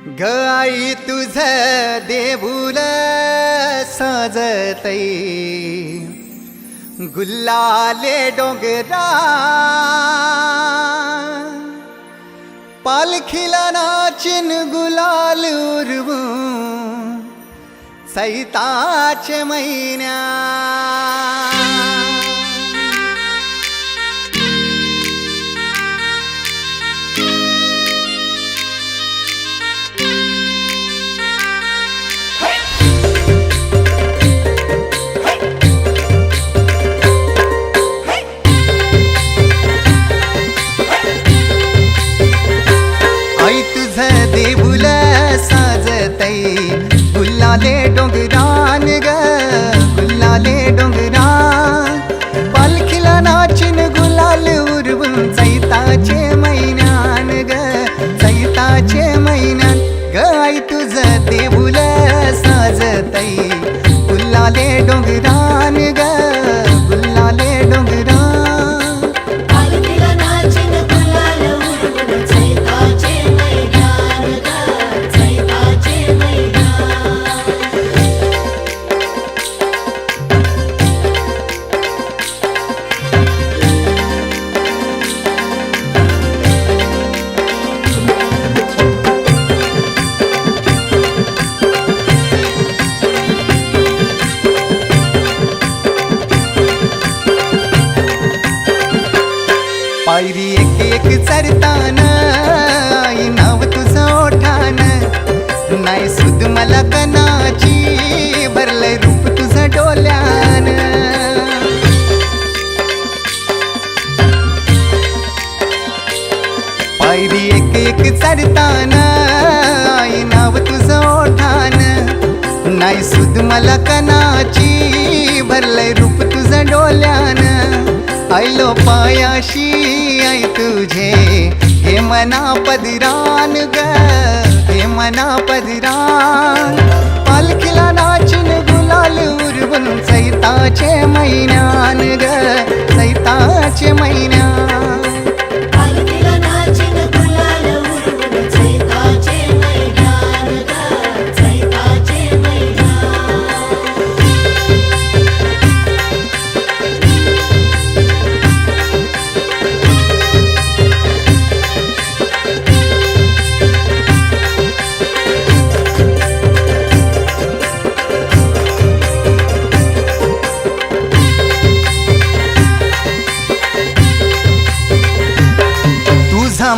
ग आई तुझ देऊळ सजतई गुल्लाले डोंगरा पालखीला नाचिन गुलाल उरवू सैताचे महिन्या देऊळ साजतई गुल्लाले डोंगरान ग गुल्लाले डोंगरान पालखीला नाचिन गुलाल उरवून चैताचे महिन्यान ग चैताचे महिन्यान ग आई तुझ देऊळ साजतई गुल्लाले डोंगरान ग गुल्लाले डोंगरान पायरी एक एक चरतान आई नाव तुझं ओठान नाही सुद मला कनाची भरलंय रूप तुझं डोल्यान पायरी एक एक चरतान आई नाव तुझं ओठान नाही सुद मला कनाची भरलंय रूप तुझं डोल्यान आयलो पायाशी आई तुझे हे मना पदरान ग हे मना पदरान पालखीला नाचिन गुलाल उरवून चैताचे महिन्यान ग चैताचे महिन्यान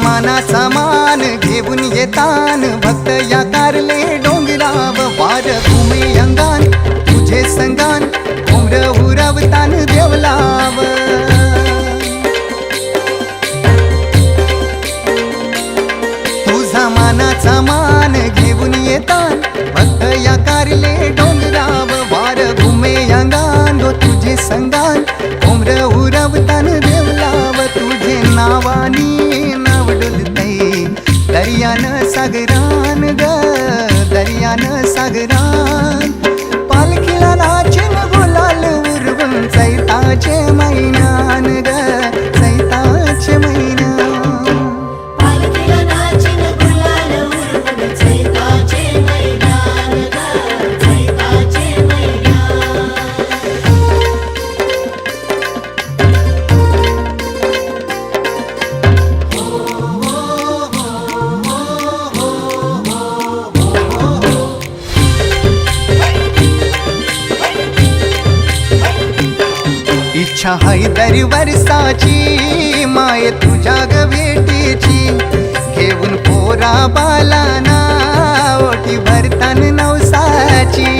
मानाचा मान घेऊन येतान भक्त या कारले डोंगराव वार घुमे अंगान तुझे संगान उमर उरवतान देवलाव तुझा मानाचा मान घेऊन येतान भक्त या कारले डोंगराव वार घुमे अंगान गो तुझे संगान उमर उरवतान देवलाव तुझे नावानी दर्यान सागरान ग दर्यान सागरान पालखीला नाचिन गुलाल उरवून चैताचे महिन्यान ग चैताचे महिन्यान इच्छा हाय दर वर्षाची माय तुझ्या ग भेटीची घेऊन पोरा बालाना ओटी भरतान नवसाची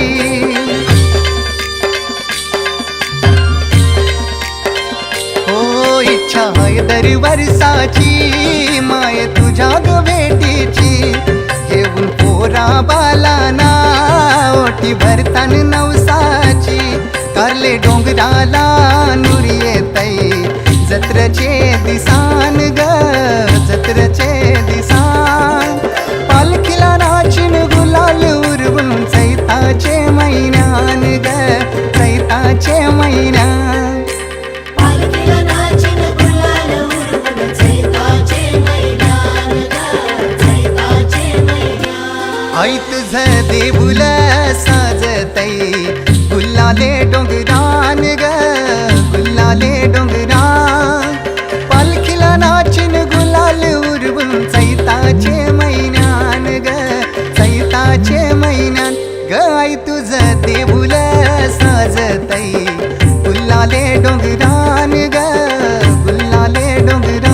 हो इच्छा हाय दर वर्षाची माय तुझ्या ग भेटीची घेऊन पोरा बालाना ओटी भरतान नवसाची कारले डोंगराला नूर येतई जत्रचे दिसान ग जत्रचे दिसान पालखीला नाचिन गुलाल उरवून चैताचे महिन्यान ग चैताचे महिन्यान पालखीला नाचिन गुलाल उरवून चैताचे महिन्यान ग चैताचे महिन्यान आई तुझं देऊळ साजतई गुल्लाले डोंगरान ग गुल्लाले डोंगरान पालखीला नाचिन गुलाल उरवून चैताचे महिन्यान ग चैताचे महिन्यान ग आई तुझं देऊळ साजतई गुल्लाले डोंगरान ग गुल्लाले डोंगरान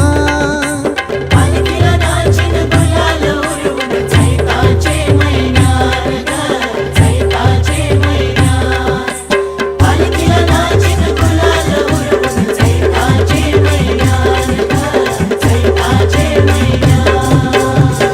पालखीला नाचिन गुलाल उडवून चैताचे महिन्यात ग चैताचे महिन्यात पालखीला नाचिन गुलाल उडवून चैताचे महिन्यात ग चैताचे महिन्यात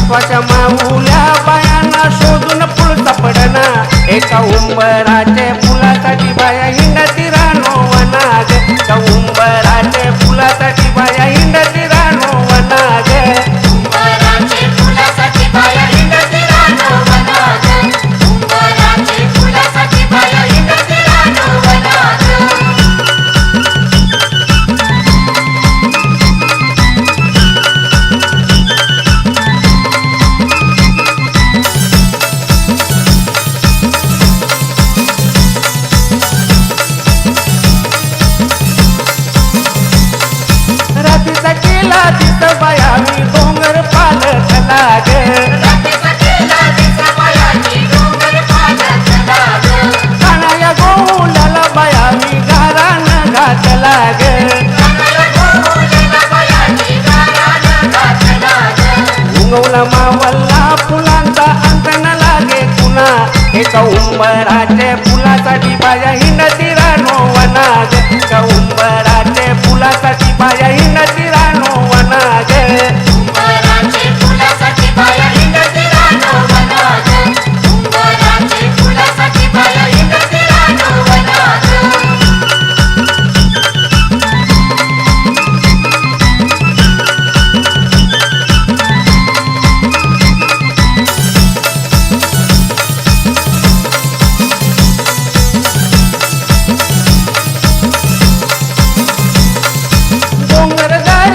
महत्वाच्या माऊल्या बायांना शोधून फुल सापडना एका उंबराचे फुलासाठी बाया हिंडती रानो वनाग एका उंबराचे फुलासाठी बाया हिंडती रानो वनाग उंबराचे फुलासाठी बाया हिंडती रानो वनात उंबराचे फुलासाठी बाया हिंडती रानो वनात रात्रीचा केला दिस बाया मी डोंगर पालत लाग रात्रीचा केला दिसा बायांनी डोंगर पालत लाग कानाया गोलाला बाया मी गारान घात लाग कानाला गोवलेला बायांनी गारानं घात लाग उगवला मावल्ला फुलांचा अंत न लागे पुन्हा एका उंबराचे फुलासाठी बाया हिंडती रानो वनाग एका उंबराचे फुलासाठी बाया हिंडती रानो वनाग उंबराचे फुलासाठी बाया हिंडती रानो वनात उंबराचे फुलासाठी बाया हिंडती रानो वनात डोंगर गाय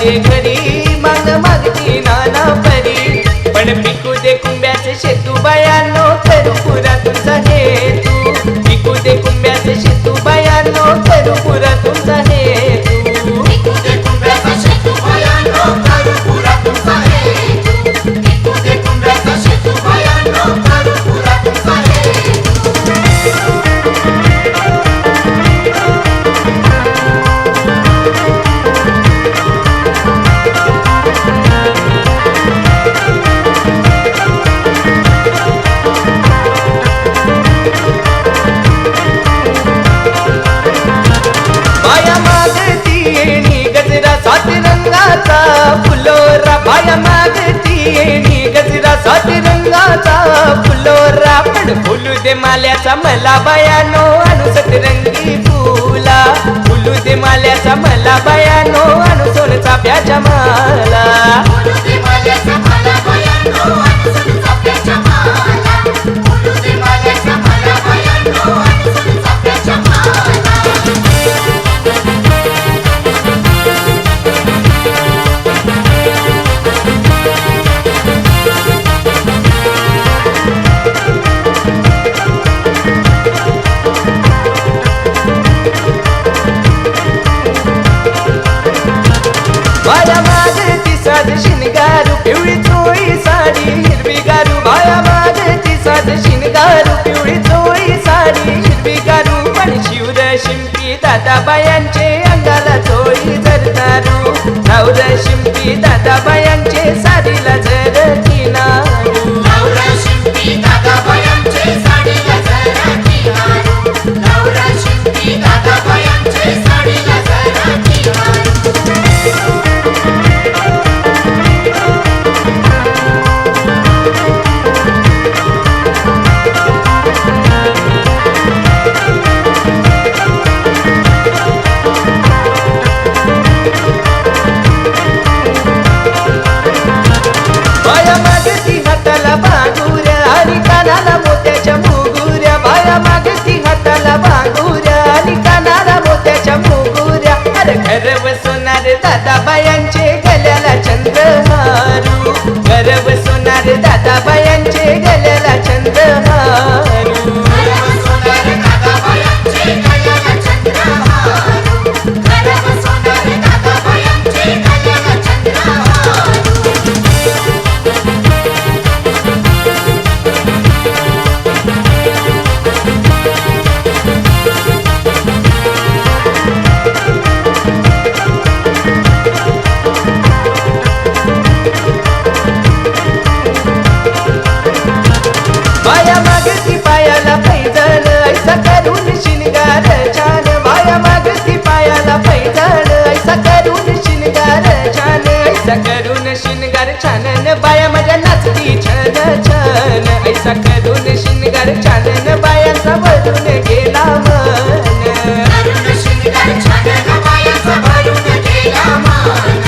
बायाचे घरी माग मागती नाना परी पण पिकू दे कुंब्याचे शेतू बायानो करू पुरा तुमचा हेतू पिकू दे कुंब्याचे शेतू बायानो करू पुरा तुमचा हेतू इकुदे कुंब्याचा शेतू बायांनो करू पुरा तुमचा हेतू इकुदे कुंब्याचा शेतू बायांनो करू पुरा तुमचा हेतू बाया मागती येणी गजरा सात रंगाचा फुलोरा बाया मागती येणी गजरा सात रंगाचा फुलोरा पण फुलू दे माल्याचा मला बायानो आणू सतरंगी फुला फुलू दे माल्याचा मला बायानो आणू सोन चाफ्याच्या माला उलुदे माल्याचा मला बायांनो अनुसरून चाफ्याच्या माला उलुदे माल्याचा मला बायांनो अनुसरून चाफ्याच्या माला बाया मागती साज शिनगारू पिवळी चोळी साडी हिरवी गारू बाया मागती साज शिनगारू पिवळी चोळी साडी हिरवी गारू पण शिवर शिंपी दादा बायांचे अंगाला चोळी जरदारू सावर शिंपी दादा बायांचे साडीला जर किनारू नवरा शिंपी दादा बायांचे साडीला जरा किनारू नवरा शिंपी दादा बायांचे साडीला जरा किनारू बाया मागती हाताला बांगुऱ्या आणि कानाला मोत्याच्या मुगुऱ्या बाया मागती हाताला बांगुऱ्या आणि कानाला मोत्याच्या मुगुऱ्या अरे घर बसवणार दादा बायांचे गल्याला चंद्रहारू घर बसवणार दादा बायांचे गल्याला चंद्रहारू घर बसवणारे दादा बायांचे गळ्याला चंद्रहारू घर बसवणारे दादा बायांचे गळ्याला चंद्रहारू बाया मागती पायाला पैजण ऐसा करून शिनगार छान बाया मागती पायाला पैजण ऐसा करून शिनगार छान ऐसा करून शिनगार छान न बाया माझ्या नाचती छान छान ऐसा करून शिनगार छान न बायांचा भरून गेला मन करुण शिंगार छान बायांचा भरून गेला मान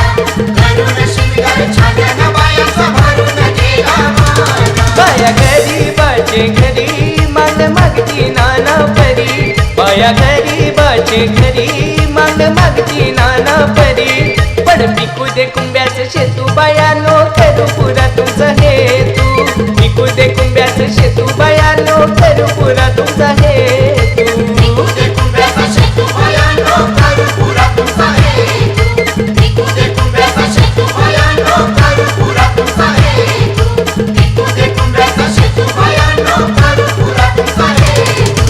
करुण शिंगार छान बायांचा भरून गेला मान बाया गरीबाचे घरी माग मागती नाना परी बाया गरीबाचे घरी माग मागती नाना परी पण पिकू दे कुंब्याचे शेतू बायानो करू पुरा तुमचा हेतू पिकू दे कुंब्याचे शेतू बायानो करू पुरा तुमचा हेतू इकुदे कुंब्याचा शेतू बायांनो करू पुरा तुमचा हेतू इकुदे कुंब्याचा शेतू बायांनो करू पुरा तुमचा हेतू इकुदे कुंब्याचा शेतू बायांनो करू पुरा तुमचा हेतू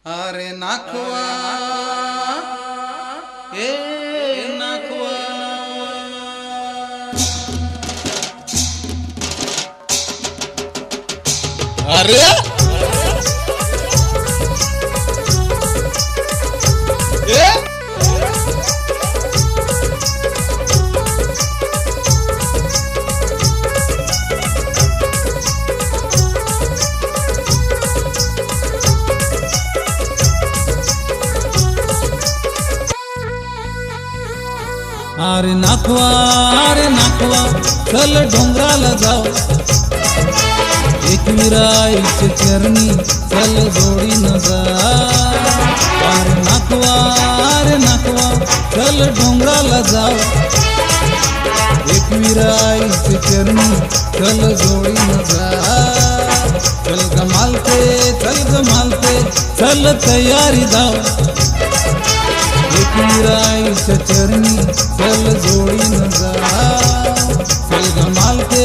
अरे नाखवा ए नाखवा अरे ए अरे नाखवा चल डोंगराला जाऊ एकविराईचे चरणी चल जोडीनं जा अरे नाखवा चल डोंगराला जाऊ एकविराईचे चरणी चल जोडीनं जा चल गमालते चल तयारी जाऊ एकविराईच्या चरणी चल जोडीनं जा चल गमालते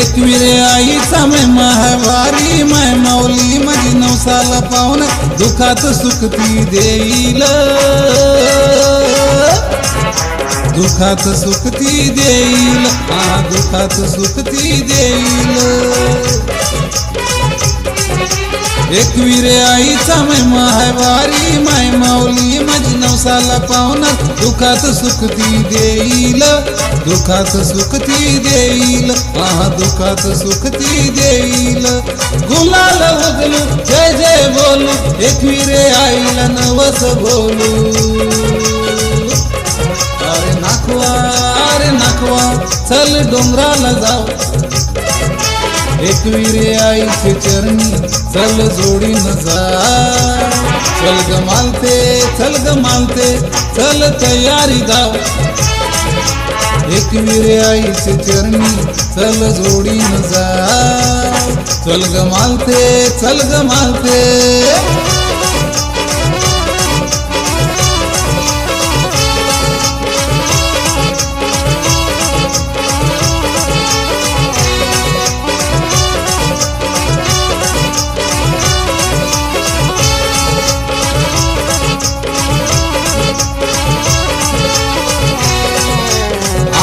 एकविरे आईचा महिमा है वारी मै माऊली माझी नवसाला पाहुण दुखात सुखती देईल दुखात सुखती देईल एकविरे आईचा महिमा है वारी माय माऊली माझी नवसाला पाहुण दुखात सुखती देईल दुखात सुखती देईल गुलाल उगलू जय जय बोलू एकविरे आईला नवस बोलू अरे नाखवा चल डोंगराला जाऊ एकविरे आईचे चरणी चल जोडीनं जा चल गमालते चल तयारी जाऊ एकविरे आईचे चरणी चल जोडीनं जा चल गमालते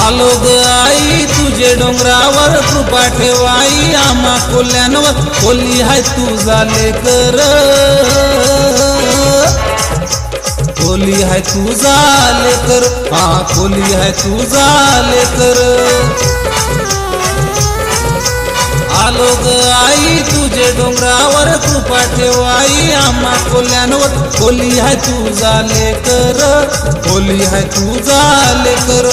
आलो ग आई तुझे डोंगरावर कृपा ठेवाई आम्हा कोल्यांवर खोली हाय तुझा लेकर खोली हाय तुझा लेकर आलो ग आई तुझे डोंगरावर कृपा ठेवाई आम्हा कोल्यांवर खोली हाय तुझा लेकर खोली हाय तुझा लेकर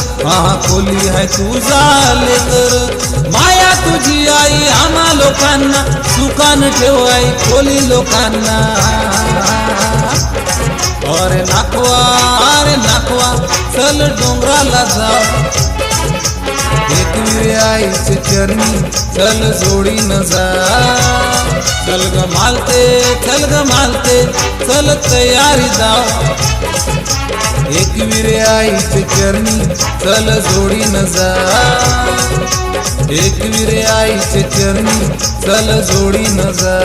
माया तुझी आई आम्हा लोकांना सुखान ठेवाई खोली लोकांना अरे नाखवा चल डोंगराला जाऊ एकविरे आईचे चरणी चल जोडीनं जा चल गमालते चल तयारी जाऊ एकविरे आईचे चरणी चल जोडीनं जा एकविरे आईचे चरणी चल जोडीनं जा